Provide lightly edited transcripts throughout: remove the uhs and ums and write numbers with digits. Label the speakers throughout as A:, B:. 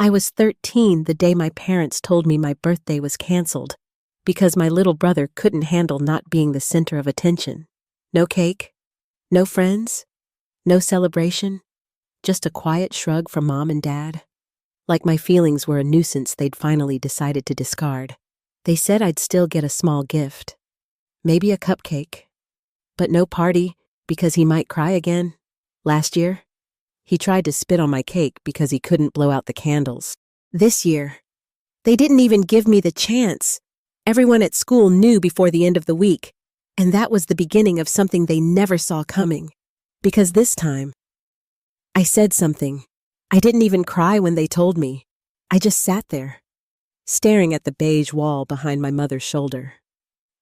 A: I was 13 the day my parents told me my birthday was canceled because my little brother couldn't handle not being the center of attention. No cake, no friends, no celebration, just a quiet shrug from Mom and Dad. Like my feelings were a nuisance they'd finally decided to discard. They said I'd still get a small gift, maybe a cupcake, but no party because he might cry again. Last year, he tried to spit on my cake because he couldn't blow out the candles. This year, they didn't even give me the chance. Everyone at school knew before the end of the week, and that was the beginning of something they never saw coming. Because this time, I said something. I didn't even cry when they told me. I just sat there, staring at the beige wall behind my mother's shoulder.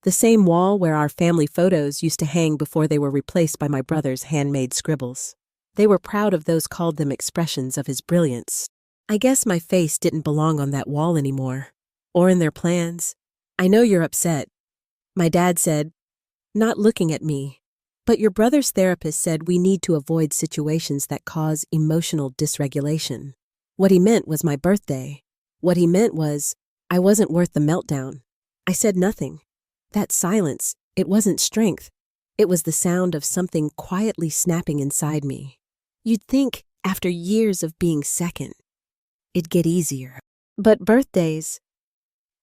A: The same wall where our family photos used to hang before they were replaced by my brother's handmade scribbles. They were proud of those called them expressions of his brilliance. I guess my face didn't belong on that wall anymore, or in their plans. I know you're upset, my dad said, not looking at me. But your brother's therapist said we need to avoid situations that cause emotional dysregulation. What he meant was my birthday. What he meant was I wasn't worth the meltdown. I said nothing. That silence, it wasn't strength. It was the sound of something quietly snapping inside me. You'd think, after years of being second, it'd get easier. But birthdays,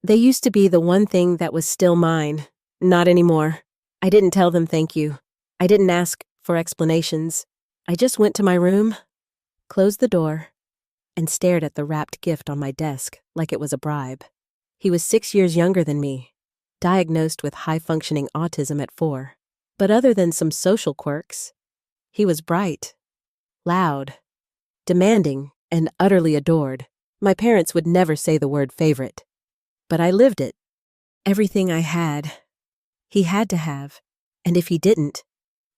A: they used to be the one thing that was still mine. Not anymore. I didn't tell them thank you. I didn't ask for explanations. I just went to my room, closed the door, and stared at the wrapped gift on my desk like it was a bribe. He was 6 years younger than me, diagnosed with high-functioning autism at 4. But other than some social quirks, he was bright, loud, demanding, and utterly adored. My parents would never say the word favorite, but I lived it. Everything I had, he had to have, and if he didn't,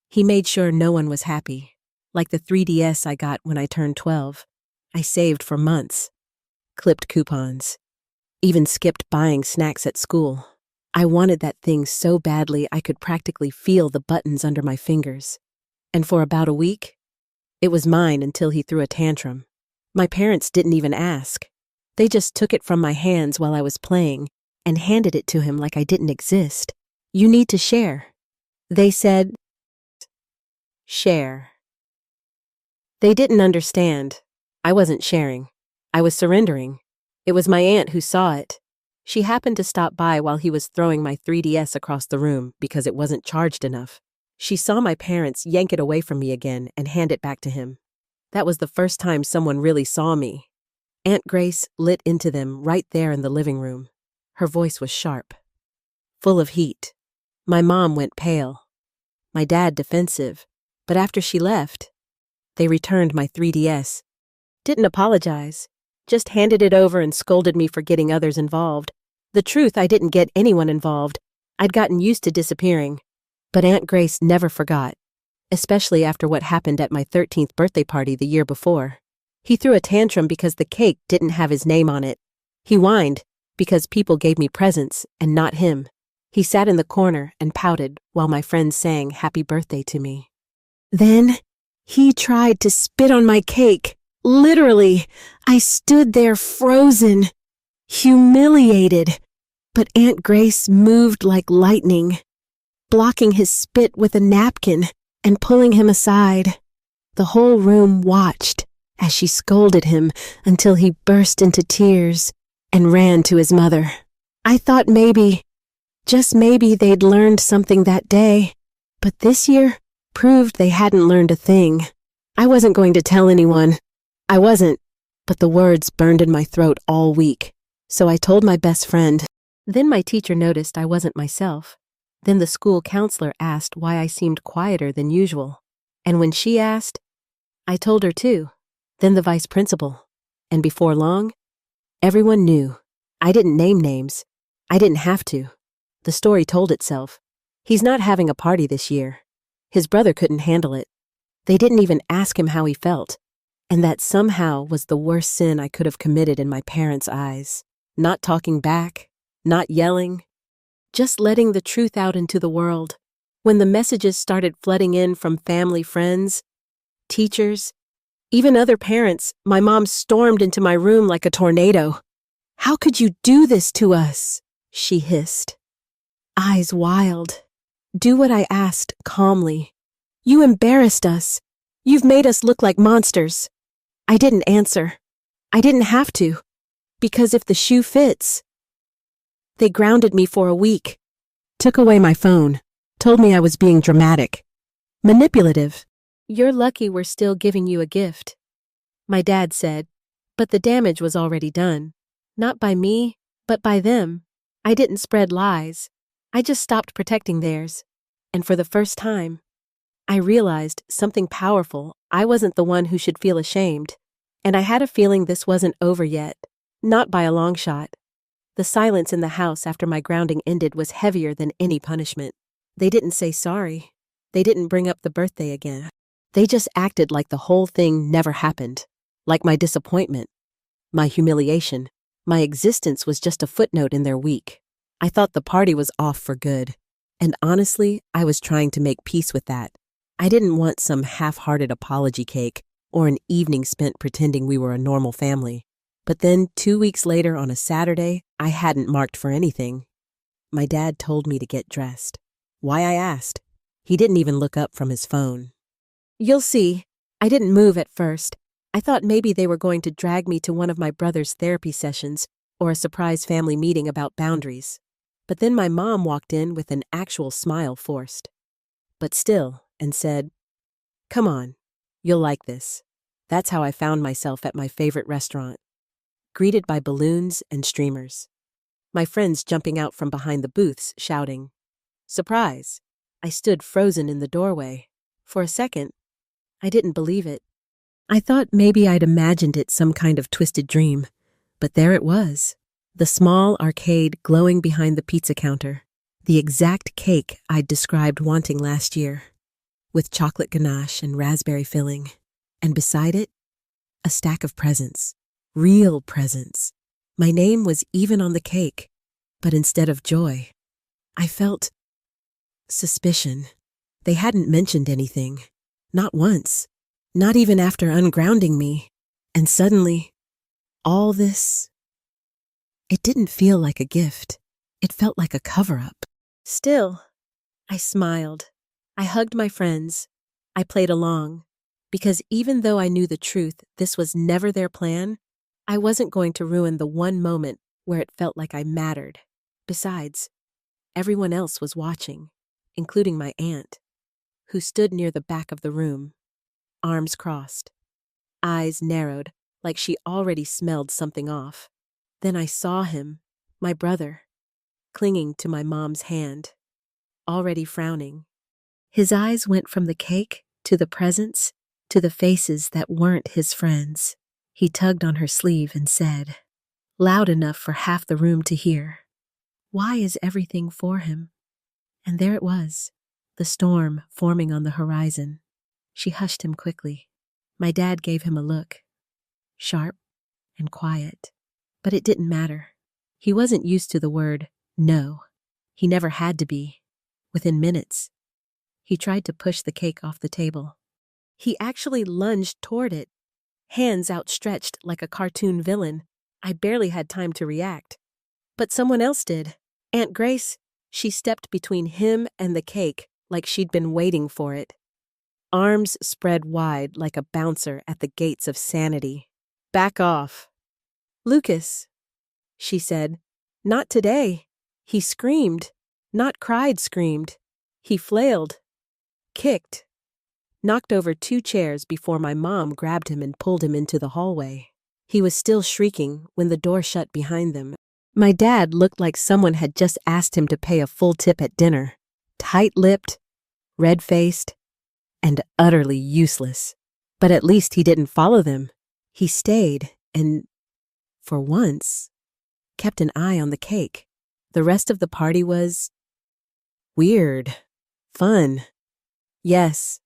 A: he made sure no one was happy. Like the 3DS I got when I turned 12. I saved for months, clipped coupons, even skipped buying snacks at school. I wanted that thing so badly I could practically feel the buttons under my fingers. And for about a week, it was mine until he threw a tantrum. My parents didn't even ask. They just took it from my hands while I was playing and handed it to him like I didn't exist. You need to share. They said, share. They didn't understand. I wasn't sharing. I was surrendering. It was my aunt who saw it. She happened to stop by while he was throwing my 3DS across the room because it wasn't charged enough. She saw my parents yank it away from me again and hand it back to him. That was the first time someone really saw me. Aunt Grace lit into them right there in the living room. Her voice was sharp, full of heat. My mom went pale. My dad defensive. But after she left, they returned my 3DS. Didn't apologize, just handed it over and scolded me for getting others involved. The truth, I didn't get anyone involved. I'd gotten used to disappearing. But Aunt Grace never forgot, especially after what happened at my 13th birthday party the year before. He threw a tantrum because the cake didn't have his name on it. He whined because people gave me presents and not him. He sat in the corner and pouted while my friends sang happy birthday to me. Then he tried to spit on my cake. Literally, I stood there frozen, humiliated. But Aunt Grace moved like lightning, blocking his spit with a napkin and pulling him aside. The whole room watched as she scolded him until he burst into tears and ran to his mother. I thought maybe, just maybe, they'd learned something that day. But this year proved they hadn't learned a thing. I wasn't going to tell anyone. I wasn't, but the words burned in my throat all week. So I told my best friend. Then my teacher noticed I wasn't myself. Then the school counselor asked why I seemed quieter than usual. And when she asked, I told her too. Then the vice principal. And before long, everyone knew. I didn't name names. I didn't have to. The story told itself. He's not having a party this year. His brother couldn't handle it. They didn't even ask him how he felt. And that somehow was the worst sin I could have committed in my parents' eyes. Not talking back, not yelling, just letting the truth out into the world. When the messages started flooding in from family, friends, teachers, Even other parents, my mom stormed into my room like a tornado. "How could you do this to us?" she hissed. Eyes wild. "Do what I asked," calmly. "You embarrassed us. You've made us look like monsters." I didn't answer. I didn't have to. Because if the shoe fits. They grounded me for a week. Took away my phone. Told me I was being dramatic. Manipulative. "You're lucky we're still giving you a gift," my dad said. But the damage was already done. Not by me, but by them. I didn't spread lies. I just stopped protecting theirs. And for the first time, I realized something powerful. I wasn't the one who should feel ashamed. And I had a feeling this wasn't over yet. Not by a long shot. The silence in the house after my grounding ended was heavier than any punishment. They didn't say sorry. They didn't bring up the birthday again. They just acted like the whole thing never happened. Like my disappointment, my humiliation, my existence was just a footnote in their week. I thought the party was off for good. And honestly, I was trying to make peace with that. I didn't want some half-hearted apology cake or an evening spent pretending we were a normal family. But then 2 weeks later on a Saturday, I hadn't marked for anything. My dad told me to get dressed. Why, I asked. He didn't even look up from his phone. "You'll see." I didn't move at first. I thought maybe they were going to drag me to one of my brother's therapy sessions or a surprise family meeting about boundaries. But then my mom walked in with an actual smile forced. But still, and said, "Come on, you'll like this." That's how I found myself at my favorite restaurant, greeted by balloons and streamers. My friends jumping out from behind the booths, shouting, "Surprise!" I stood frozen in the doorway. For a second, I didn't believe it. I thought maybe I'd imagined it some kind of twisted dream. But there it was. The small arcade glowing behind the pizza counter. The exact cake I'd described wanting last year. With chocolate ganache and raspberry filling. And beside it, a stack of presents. Real presents. My name was even on the cake. But instead of joy, I felt suspicion. They hadn't mentioned anything. Not once. Not even after ungrounding me. And suddenly, all this. It didn't feel like a gift. It felt like a cover-up. Still, I smiled. I hugged my friends. I played along. Because even though I knew the truth, this was never their plan, I wasn't going to ruin the one moment where it felt like I mattered. Besides, everyone else was watching, including my aunt, who stood near the back of the room, arms crossed, eyes narrowed, like she already smelled something off. Then I saw him, my brother, clinging to my mom's hand, already frowning. His eyes went from the cake to the presents to the faces that weren't his friends. He tugged on her sleeve and said, loud enough for half the room to hear, "Why is everything for him?" And there it was, the storm forming on the horizon. She hushed him quickly. My dad gave him a look, sharp and quiet. But it didn't matter. He wasn't used to the word no. He never had to be. Within minutes, he tried to push the cake off the table. He actually lunged toward it, hands outstretched like a cartoon villain. I barely had time to react. But someone else did. Aunt Grace, she stepped between him and the cake like she'd been waiting for it. Arms spread wide like a bouncer at the gates of sanity. "Back off." "Lucas," she said, "not today." He screamed, not cried, screamed. He flailed, kicked, knocked over 2 chairs before my mom grabbed him and pulled him into the hallway. He was still shrieking when the door shut behind them. My dad looked like someone had just asked him to pay a full tip at dinner. Tight-lipped, red-faced, and utterly useless. But at least he didn't follow them. He stayed and, for once, kept an eye on the cake. The rest of the party was weird, fun. Yes,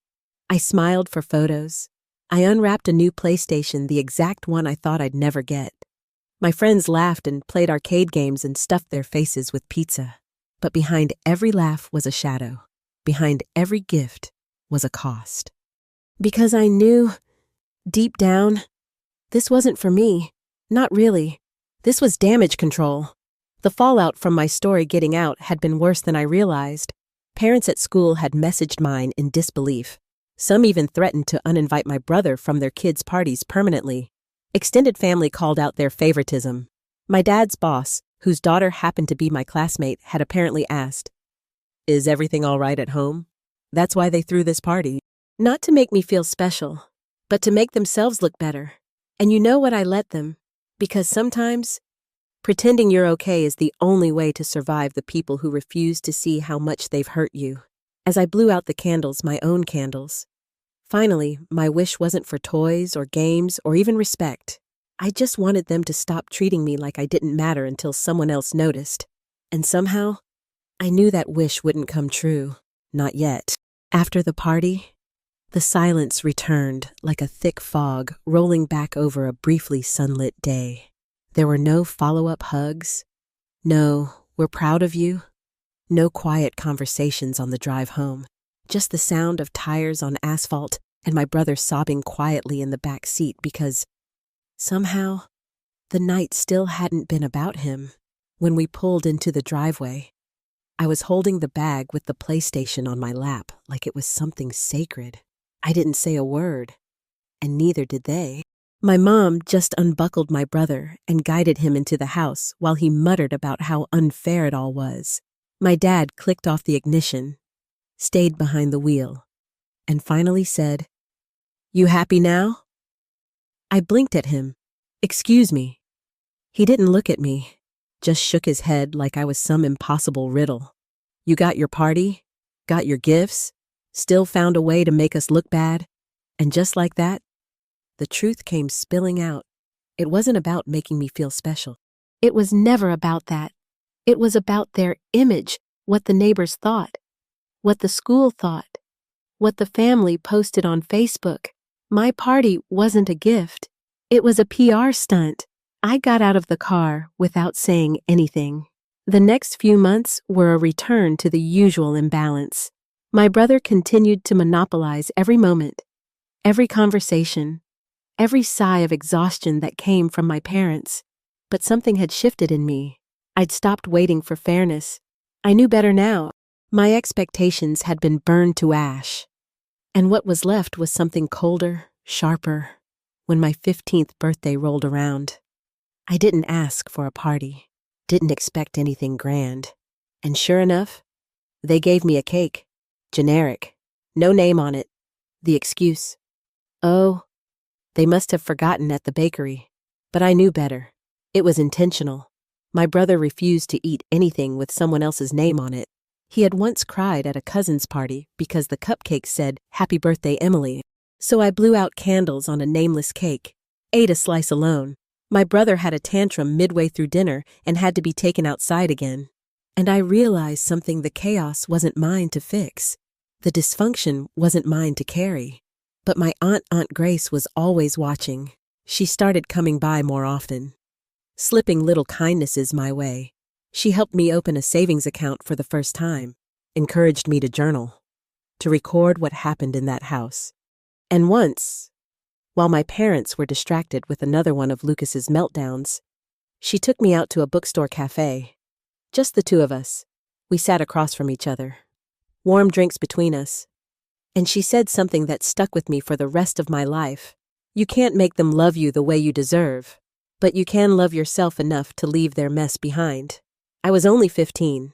A: I smiled for photos. I unwrapped a new PlayStation, the exact one I thought I'd never get. My friends laughed and played arcade games and stuffed their faces with pizza. But behind every laugh was a shadow. Behind every gift was a cost. Because I knew Deep down, this wasn't for me. Not really. This was damage control. The fallout from my story getting out had been worse than I realized. Parents at school had messaged mine in disbelief. Some even threatened to uninvite my brother from their kids' parties permanently. Extended family called out their favoritism. My dad's boss, whose daughter happened to be my classmate, had apparently asked, "Is everything all right at home?" That's why they threw this party. Not to make me feel special, but to make themselves look better. And you know what, I let them. Because sometimes, pretending you're okay is the only way to survive the people who refuse to see how much they've hurt you. As I blew out the candles, my own candles, finally, my wish wasn't for toys or games or even respect. I just wanted them to stop treating me like I didn't matter until someone else noticed. And somehow, I knew that wish wouldn't come true. Not yet. After the party, the silence returned like a thick fog rolling back over a briefly sunlit day. There were no follow-up hugs, no "we're proud of you," no quiet conversations on the drive home, just the sound of tires on asphalt and my brother sobbing quietly in the back seat because, somehow, the night still hadn't been about him. When we pulled into the driveway, I was holding the bag with the PlayStation on my lap like it was something sacred. I didn't say a word, and neither did they. My mom just unbuckled my brother and guided him into the house while he muttered about how unfair it all was. My dad clicked off the ignition, stayed behind the wheel, and finally said, "You happy now?" I blinked at him. "Excuse me." He didn't look at me, just shook his head like I was some impossible riddle. "You got your party, got your gifts, still found a way to make us look bad, and just like that, the truth came spilling out. It wasn't about making me feel special. It was never about that. It was about their image, what the neighbors thought, what the school thought, what the family posted on Facebook. My party wasn't a gift. It was a PR stunt. I got out of the car without saying anything. The next few months were a return to the usual imbalance. My brother continued to monopolize every moment, every conversation, every sigh of exhaustion that came from my parents. But something had shifted in me. I'd stopped waiting for fairness. I knew better now. My expectations had been burned to ash. And what was left was something colder, sharper. When my 15th birthday rolled around, I didn't ask for a party, didn't expect anything grand. And sure enough, they gave me a cake. Generic. No name on it. The excuse, "Oh, they must have forgotten at the bakery." But I knew better. It was intentional. My brother refused to eat anything with someone else's name on it. He had once cried at a cousin's party because the cupcake said, "Happy birthday, Emily." So I blew out candles on a nameless cake, ate a slice alone. My brother had a tantrum midway through dinner and had to be taken outside again. And I realized something: the chaos wasn't mine to fix. The dysfunction wasn't mine to carry. But my Aunt Grace was always watching. She started coming by more often, slipping little kindnesses my way. She helped me open a savings account for the first time, encouraged me to journal, to record what happened in that house. And once, while my parents were distracted with another one of Lucas's meltdowns, she took me out to a bookstore cafe. Just the two of us. We sat across from each other, warm drinks between us. And she said something that stuck with me for the rest of my life. "You can't make them love you the way you deserve, but you can love yourself enough to leave their mess behind." I was only 15,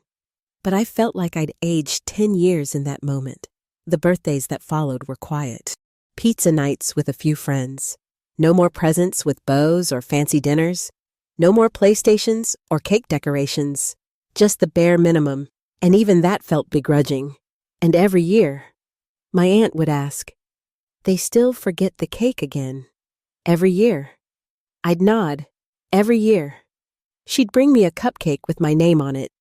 A: but I felt like I'd aged 10 years in that moment. The birthdays that followed were quiet. Pizza nights with a few friends. No more presents with bows or fancy dinners. No more PlayStations or cake decorations. Just the bare minimum, and even that felt begrudging. And every year, my aunt would ask, "They still forget the cake again." Every year. I'd nod. Every year. She'd bring me a cupcake with my name on it,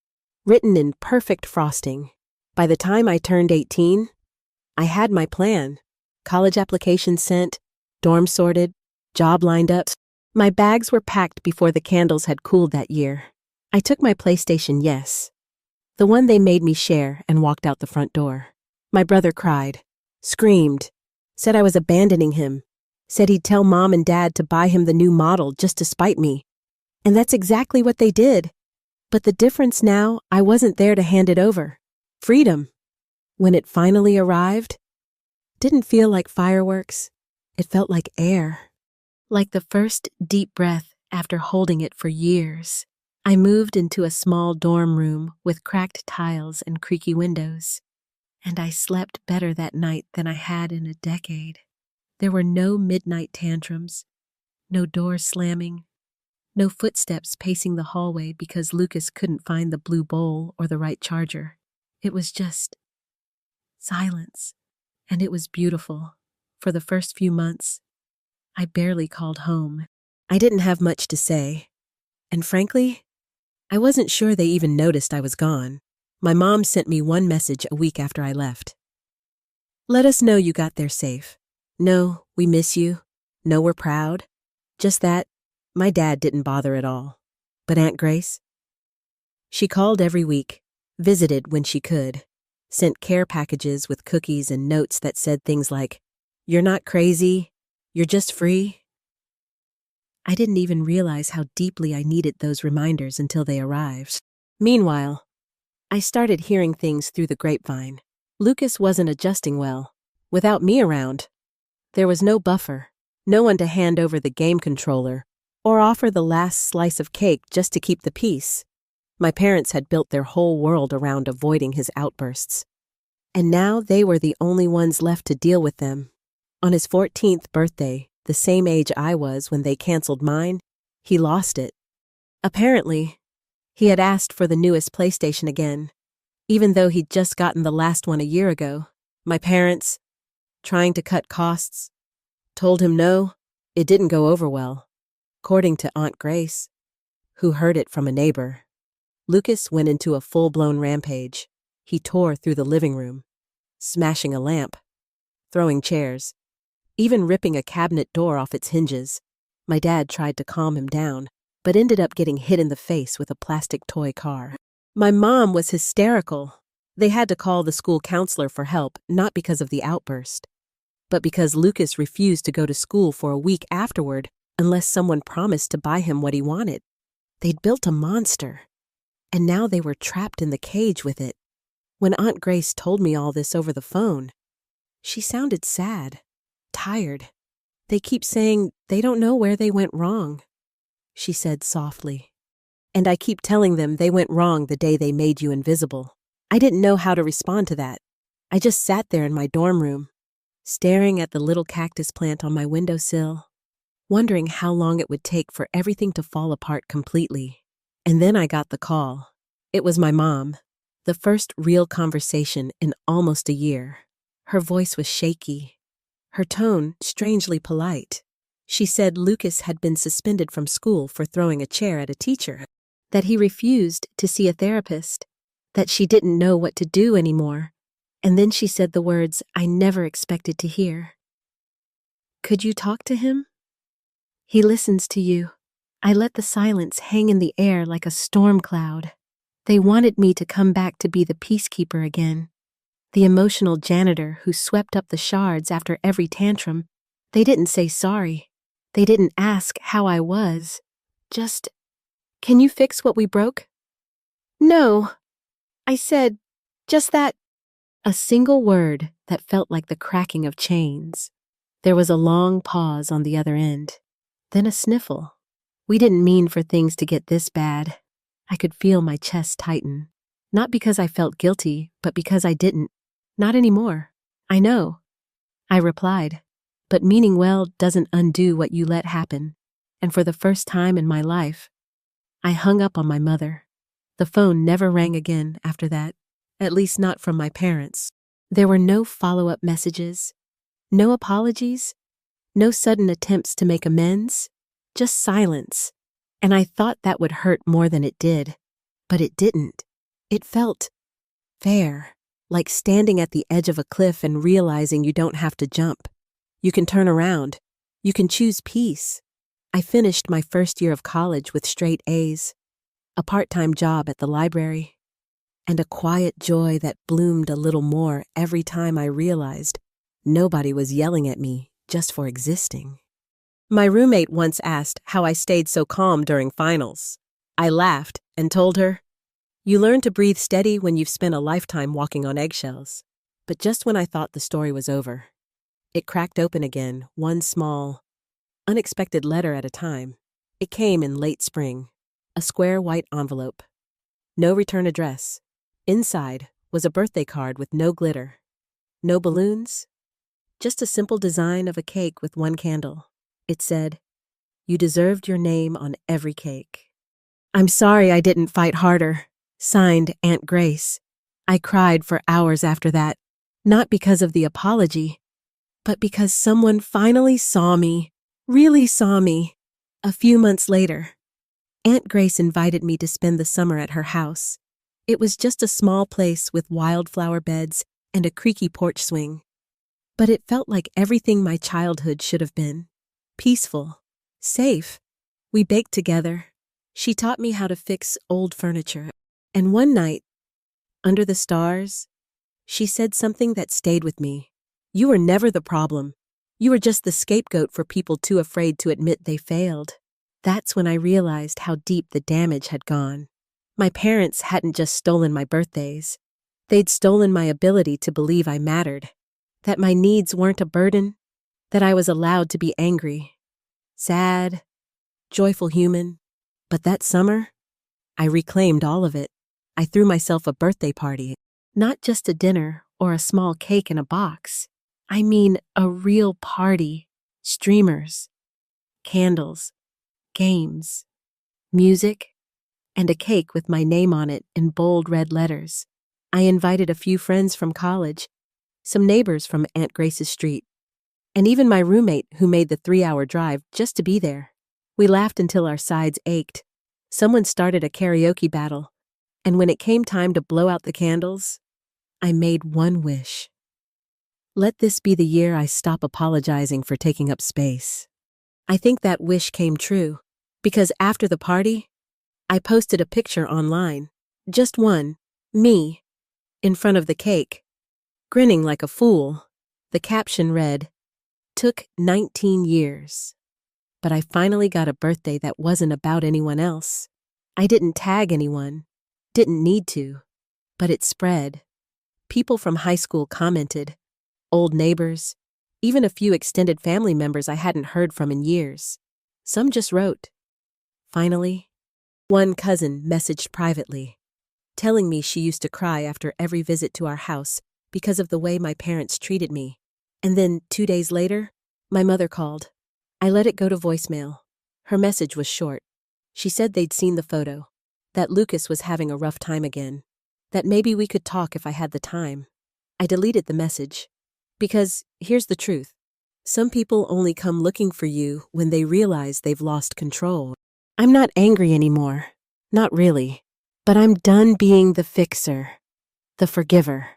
A: written in perfect frosting. By the time I turned 18, I had my plan. College applications sent, dorm sorted, job lined up. My bags were packed before the candles had cooled that year. I took my PlayStation, yes, the one they made me share, and walked out the front door. My brother cried, screamed, said I was abandoning him, Said he'd tell Mom and Dad to buy him the new model just to spite me. And that's exactly what they did. But the difference now, I wasn't there to hand it over. Freedom. When it finally arrived, didn't feel like fireworks. It felt like air. Like the first deep breath after holding it for years. I moved into a small dorm room with cracked tiles and creaky windows. And I slept better that night than I had in a decade. There were no midnight tantrums, no doors slamming, no footsteps pacing the hallway because Lucas couldn't find the blue bowl or the right charger. It was just silence, and it was beautiful. For the first few months, I barely called home. I didn't have much to say, and frankly, I wasn't sure they even noticed I was gone. My mom sent me one message a week after I left. Let us know you got there safe. No, we miss you. No, we're proud. Just that, my dad didn't bother at all. But Aunt Grace? She called every week, visited when she could, sent care packages with cookies and notes that said things like, "You're not crazy, you're just free." I didn't even realize how deeply I needed those reminders until they arrived. Meanwhile, I started hearing things through the grapevine. Lucas wasn't adjusting well. Without me around, there was no buffer, no one to hand over the game controller or offer the last slice of cake just to keep the peace. My parents had built their whole world around avoiding his outbursts. And now they were the only ones left to deal with them. On his 14th birthday, the same age I was when they canceled mine, he lost it. Apparently, he had asked for the newest PlayStation again, even though he'd just gotten the last one a year ago. My parents, trying to cut costs, told him no, it didn't go over well. According to Aunt Grace, who heard it from a neighbor, Lucas went into a full-blown rampage. He tore through the living room, smashing a lamp, throwing chairs, even ripping a cabinet door off its hinges. My dad tried to calm him down, but ended up getting hit in the face with a plastic toy car. My mom was hysterical. They had to call the school counselor for help, not because of the outburst, but because Lucas refused to go to school for a week afterward unless someone promised to buy him what he wanted. They'd built a monster, and now they were trapped in the cage with it. When Aunt Grace told me all this over the phone, she sounded sad, tired. They keep saying they don't know where they went wrong, she said softly. And I keep telling them they went wrong the day they made you invisible. I didn't know how to respond to that. I just sat there in my dorm room, staring at the little cactus plant on my windowsill, wondering how long it would take for everything to fall apart completely. And then I got the call. It was my mom, the first real conversation in almost a year. Her voice was shaky, her tone strangely polite. She said Lucas had been suspended from school for throwing a chair at a teacher, that he refused to see a therapist, that she didn't know what to do anymore. And then she said the words I never expected to hear. Could you talk to him? He listens to you. I let the silence hang in the air like a storm cloud. They wanted me to come back to be the peacekeeper again, the emotional janitor who swept up the shards after every tantrum. They didn't say sorry. They didn't ask how I was. Just, can you fix what we broke? No. I said, just that. A single word that felt like the cracking of chains. There was a long pause on the other end, then a sniffle. We didn't mean for things to get this bad. I could feel my chest tighten. Not because I felt guilty, but because I didn't. Not anymore. I know. I replied, but meaning well doesn't undo what you let happen. And for the first time in my life, I hung up on my mother. The phone never rang again after that, at least not from my parents. There were no follow-up messages, no apologies, no sudden attempts to make amends, just silence. And I thought that would hurt more than it did, but it didn't. It felt fair, like standing at the edge of a cliff and realizing you don't have to jump. You can turn around. You can choose peace. I finished my first year of college with straight A's, a part-time job at the library, and a quiet joy that bloomed a little more every time I realized nobody was yelling at me just for existing. My roommate once asked how I stayed so calm during finals. I laughed and told her, "You learn to breathe steady when you've spent a lifetime walking on eggshells." But just when I thought the story was over, it cracked open again, one small, unexpected letter at a time. It came in late spring, a square white envelope. No return address. Inside was a birthday card with no glitter, no balloons, just a simple design of a cake with one candle. It said, "You deserved your name on every cake." "I'm sorry I didn't fight harder." Signed, Aunt Grace. I cried for hours after that, not because of the apology, but because someone finally saw me, really saw me. A few months later, Aunt Grace invited me to spend the summer at her house. It was just a small place with wildflower beds and a creaky porch swing. But it felt like everything my childhood should have been. Peaceful, safe. We baked together. She taught me how to fix old furniture. And one night, under the stars, she said something that stayed with me. "You were never the problem. You were just the scapegoat for people too afraid to admit they failed." That's when I realized how deep the damage had gone. My parents hadn't just stolen my birthdays. They'd stolen my ability to believe I mattered, that my needs weren't a burden, that I was allowed to be angry, sad, joyful human. But that summer, I reclaimed all of it. I threw myself a birthday party, not just a dinner or a small cake in a box. I mean a real party. Streamers, candles, games, music, and a cake with my name on it in bold red letters. I invited a few friends from college, some neighbors from Aunt Grace's street, and even my roommate who made the 3-hour drive just to be there. We laughed until our sides ached. Someone started a karaoke battle, and when it came time to blow out the candles, I made one wish. Let this be the year I stop apologizing for taking up space. I think that wish came true, because after the party, I posted a picture online. Just one, me, in front of the cake, grinning like a fool. The caption read, "Took 19 years. But I finally got a birthday that wasn't about anyone else. I didn't tag anyone, didn't need to, but it spread. People from high school commented, old neighbors, even a few extended family members I hadn't heard from in years. Some just wrote. Finally, one cousin messaged privately, telling me she used to cry after every visit to our house because of the way my parents treated me. And then 2 days later, my mother called. I let it go to voicemail. Her message was short. She said they'd seen the photo, that Lucas was having a rough time again, that maybe we could talk if I had the time. I deleted the message. Because here's the truth. Some people only come looking for you when they realize they've lost control. I'm not angry anymore. Not really. But I'm done being the fixer, the forgiver,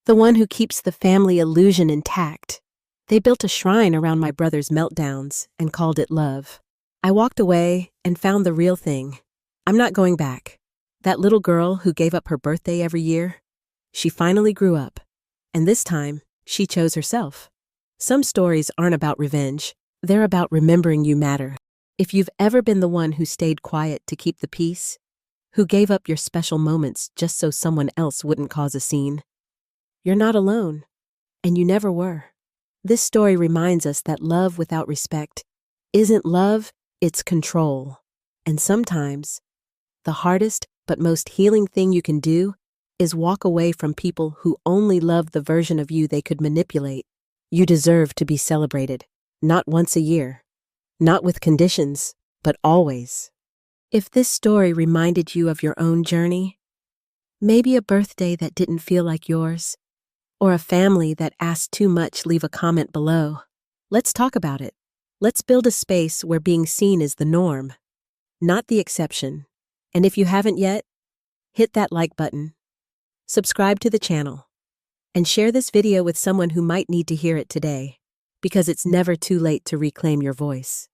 A: the one who keeps the family illusion intact. They built a shrine around my brother's meltdowns and called it love. I walked away and found the real thing. I'm not going back. That little girl who gave up her birthday every year, she finally grew up. And this time, she chose herself. Some stories aren't about revenge. They're about remembering you matter. If you've ever been the one who stayed quiet to keep the peace, who gave up your special moments just so someone else wouldn't cause a scene, you're not alone. And you never were. This story reminds us that love without respect isn't love, it's control. And sometimes, the hardest but most healing thing you can do is walk away from people who only love the version of you they could manipulate. You deserve to be celebrated, not once a year, not with conditions, but always. If this story reminded you of your own journey, maybe a birthday that didn't feel like yours, or a family that asked too much, leave a comment below. Let's talk about it. Let's build a space where being seen is the norm, not the exception. And if you haven't yet, hit that like button, subscribe to the channel, and share this video with someone who might need to hear it today, because it's never too late to reclaim your voice.